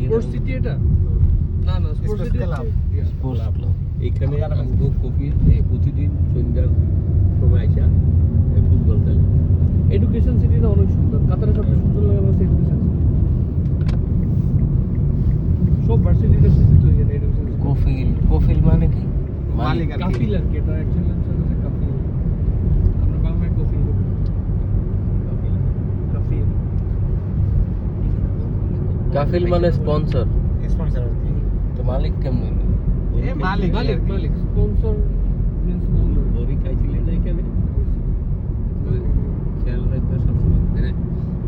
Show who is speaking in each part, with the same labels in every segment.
Speaker 1: Sports city এটা না না স্পোর্টস সিটি
Speaker 2: স্পোর্টস ক্লাব
Speaker 3: এখানে আমগো কপির প্রতিদিন সন্ধ্যার সময় আইসা ফুটবল খেলে।
Speaker 1: এডুকেশন সিটিটা অনেক সুন্দর। কাতারে সবচেয়ে সুন্দর লাগে আমার এডুকেশন সিটি। সব ভার্সিটিটা সিটি তো এখানে এডুকেশন সিটি।
Speaker 2: কফিল মানে কি?
Speaker 4: মালিক আর কি।
Speaker 1: কাফিল আর কি, এটা অ্যাকচুয়ালি হচ্ছে কাফিল। আমরা বাংলায় কফিল বলি। কাফিল
Speaker 2: কাফিল মানে স্পন্সর।
Speaker 4: স্পন্সর আর কি।
Speaker 2: তো মালিক কেমন?
Speaker 4: এ মালিক
Speaker 1: মালিক মালিক স্পন্সর মিন্স ওনার।
Speaker 3: বড়ি খাইছিলেন না এখানে? খেয়াল রাখবে সবসময়।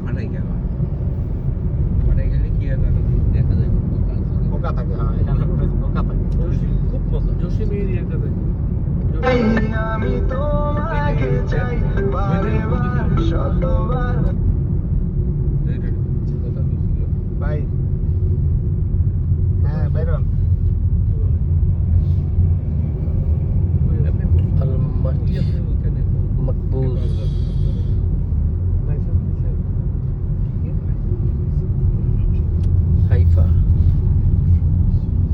Speaker 3: ফাটাই গেল, ফাটাই গেলে কি আর দেখা যায়
Speaker 4: বোকা থাকে। হ্যাঁ, এখানে বোকা থাকে।
Speaker 3: খুব মজা।
Speaker 1: জসিম এরিয়াটা দেখো।
Speaker 5: আমি তোমাকে চাই বারবার শতবার।
Speaker 3: কথা দিছিল
Speaker 4: ভাই হ্যাঁ বাইরন
Speaker 2: আল
Speaker 3: ওখানে
Speaker 2: মাকবুজ হাইফা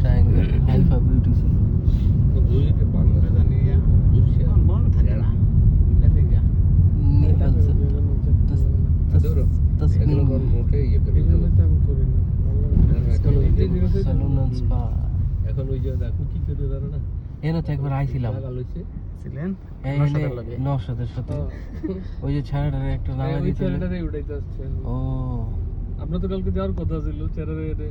Speaker 2: ট্রায়াঙ্গল হাইফা বিউটিফুল
Speaker 3: তো বুঝতে বাংলা
Speaker 4: জানি মন থাকে না লেতে গিয়া
Speaker 2: নেপাল
Speaker 3: ধরো
Speaker 2: তসনিম
Speaker 3: এগুলো কোন নোটে ইয়ে করে
Speaker 1: এই জন্য তো আমি করি না।
Speaker 2: সালুন এন্ড স্পা
Speaker 3: এখন ওই যে দেখো কি করে জানো না
Speaker 2: এনে তো একবার আইছিলাম
Speaker 3: লাগাল হইছে
Speaker 4: ছিলেন
Speaker 2: এই নওশাদের সাথে ওই যে ছাড়াটার একটা নামা
Speaker 1: ওই
Speaker 2: দিতে
Speaker 1: ছেলেটারে উঠাইতে আসছে।
Speaker 2: ও
Speaker 1: আমরা তো কালকে যাওয়ার কথা ছিল ছেলেটারে